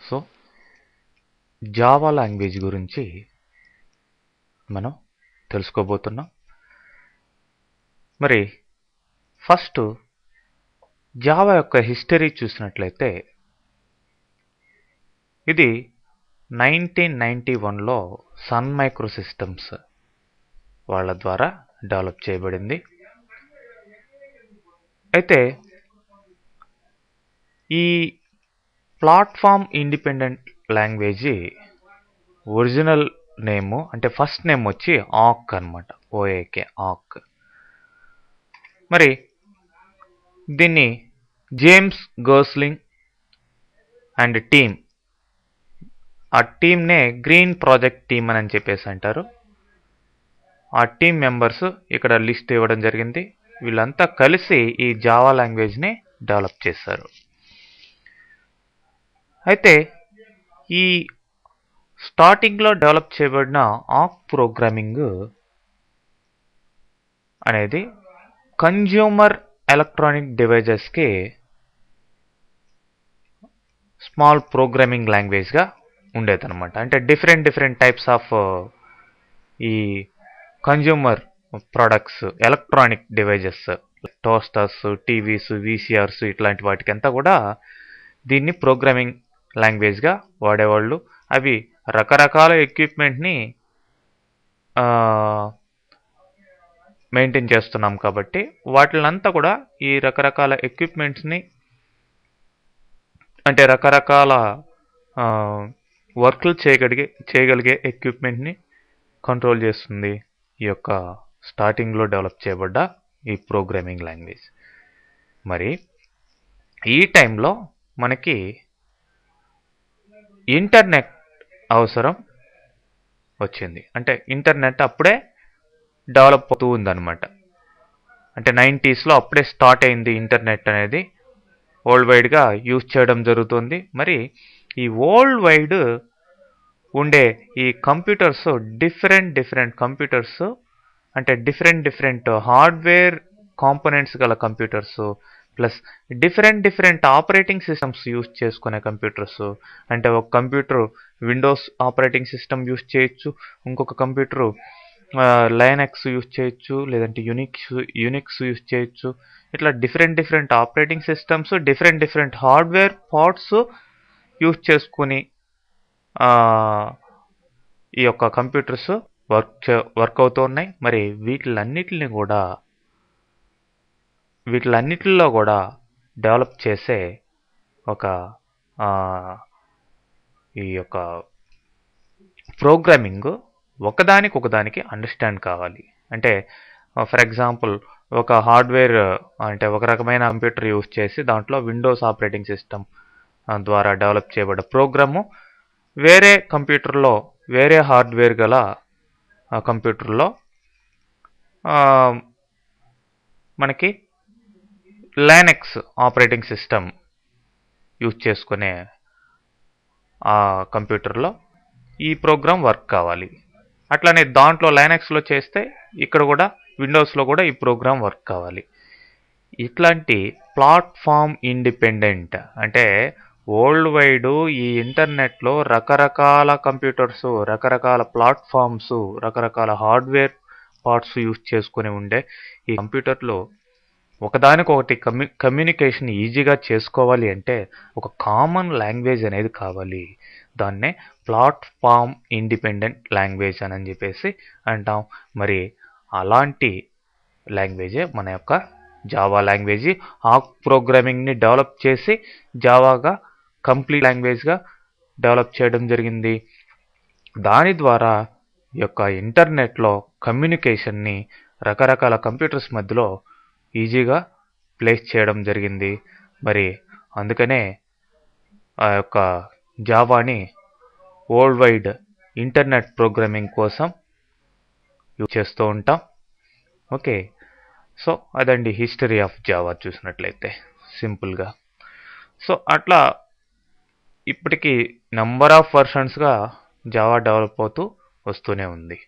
So Java language గురించి మనం తెలుసుకోబోతున్నాం. మరి ఫస్ట్ జావా యొక్క హిస్టరీ చూసినట్లయితే ఇది 1991లో సన్ మైక్రో సిస్టమ్స్ వాళ్ళ ద్వారా డెవలప్ చేయబడింది. అయితే ఈ platform independent language original name అంటే ఫస్ట్ నేమ్ వచ్చి ఆక్ అనమాట, ఓఏకే ఆక్. మరి దీన్ని జేమ్స్ గోస్లింగ్ అండ్ టీమ్, ఆ టీమ్నే గ్రీన్ ప్రాజెక్ట్ టీమ్ అని చెప్పేసి అంటారు. ఆ టీమ్ మెంబర్స్ ఇక్కడ లిస్ట్ ఇవ్వడం జరిగింది. వీళ్ళంతా కలిసి ఈ జావా లాంగ్వేజ్ని డెవలప్ చేశారు. అయితే ఈ స్టార్టింగ్లో డెవలప్ చేయబడిన ఆక్ ప్రోగ్రామింగ్ అనేది కన్జ్యూమర్ ఎలక్ట్రానిక్ డివైజెస్కి స్మాల్ ప్రోగ్రామింగ్ లాంగ్వేజ్గా ఉండేదన్నమాట. అంటే డిఫరెంట్ టైప్స్ ఆఫ్ ఈ consumer products, electronic devices, toasters, TVs, VCRs ఇట్లాంటి వాటికంతా కూడా దీన్ని ప్రోగ్రామింగ్ లాంగ్వేజ్గా వాడేవాళ్ళు. అవి రకరకాల ఎక్విప్మెంట్ని మెయింటైన్ చేస్తున్నాం కాబట్టి వాటినంతా కూడా ఈ రకరకాల ఎక్విప్మెంట్స్ని అంటే రకరకాల వర్క్లు చేయగలిగే ఎక్విప్మెంట్ని కంట్రోల్ చేస్తుంది ఈ యొక్క స్టార్టింగ్లో డెవలప్ చేయబడ్డ ఈ ప్రోగ్రామింగ్ లాంగ్వేజ్. మరి ఈ టైంలో మనకి ఇంటర్నెట్ అవసరం వచ్చింది. అంటే ఇంటర్నెట్ అప్పుడే డెవలప్ అవుతూ ఉందన్నమాట. అంటే 90sలో అప్పుడే స్టార్ట్ అయింది ఇంటర్నెట్ అనేది, వరల్డ్ వైడ్గా యూజ్ చేయడం జరుగుతుంది. మరి ఈ వరల్డ్ వైడ్ ఉండే ఈ కంప్యూటర్స్ డిఫరెంట్ కంప్యూటర్స్, అంటే డిఫరెంట్ హార్డ్వేర్ కాంపోనెంట్స్ గల computers, plus different operating systems use చేసుకునే కంప్యూటర్స్. అంటే ఒక computer Windows operating system use చేయొచ్చు, ఇంకొక కంప్యూటరు లైనక్స్ యూజ్ చేయొచ్చు, లేదంటే యూనిక్స్ యూజ్ చేయొచ్చు. ఇట్లా different operating systems, different hardware parts use చేసుకుని ఈ యొక్క కంప్యూటర్స్ వర్క్ అవుతూ ఉన్నాయి. మరి వీటిలన్నిటిలో కూడా డెవలప్ చేసే ఒక ఈ యొక్క ప్రోగ్రామింగ్ ఒకదానికి అండర్స్టాండ్ కావాలి. అంటే ఫర్ ఎగ్జాంపుల్ ఒక హార్డ్వేర్ అంటే ఒక రకమైన కంప్యూటర్ యూజ్ చేసి దాంట్లో విండోస్ ఆపరేటింగ్ సిస్టమ్ ద్వారా డెవలప్ చేయబడ్డ ప్రోగ్రాము వేరే కంప్యూటర్లో, వేరే హార్డ్వేర్ గల కంప్యూటర్లో మనకి లైనక్స్ ఆపరేటింగ్ సిస్టమ్ యూజ్ చేసుకునే ఆ కంప్యూటర్లో ఈ ప్రోగ్రామ్ వర్క్ కావాలి. అట్లానే దాంట్లో లైనక్స్లో చేస్తే ఇక్కడ కూడా విండోస్లో కూడా ఈ ప్రోగ్రామ్ వర్క్ కావాలి. ఇట్లాంటి ప్లాట్ఫామ్ ఇండిపెండెంట్ అంటే వరల్డ్ వైడ్ ఈ ఇంటర్నెట్లో రకరకాల కంప్యూటర్స్, రకరకాల ప్లాట్ఫామ్స్, రకరకాల హార్డ్వేర్ పార్ట్స్ యూజ్ చేసుకుని ఉండే ఈ కంప్యూటర్లో ఒకదానికొకటి కమ్యూనికేషన్ ఈజీగా చేసుకోవాలి అంటే ఒక కామన్ లాంగ్వేజ్ అనేది కావాలి. దాన్నే ప్లాట్ఫామ్ ఇండిపెండెంట్ లాంగ్వేజ్ అని చెప్పేసి అంటాం. మరి అలాంటి లాంగ్వేజే మన యొక్క జావా లాంగ్వేజ్. ఆ ప్రోగ్రామింగ్ని డెవలప్ చేసి జావాగా కంప్లీట్ లాంగ్వేజ్గా డెవలప్ చేయడం జరిగింది. దాని ద్వారా ఈ యొక్క ఇంటర్నెట్లో కమ్యూనికేషన్ని రకరకాల కంప్యూటర్స్ మధ్యలో ఈజీగా ప్లేస్ చేయడం జరిగింది. మరి అందుకనే ఆ యొక్క జావాని వరల్డ్ వైడ్ ఇంటర్నెట్ ప్రోగ్రామింగ్ కోసం యూజ్ చేస్తూ ఉంటాం. ఓకే, సో అదండి హిస్టరీ ఆఫ్ జావా చూసినట్లయితే సింపుల్గా. సో అట్లా ఇప్పటికీ నెంబర్ ఆఫ్ వర్షన్స్గా జావా డెవలప్ అవుతూ వస్తూనే ఉంది.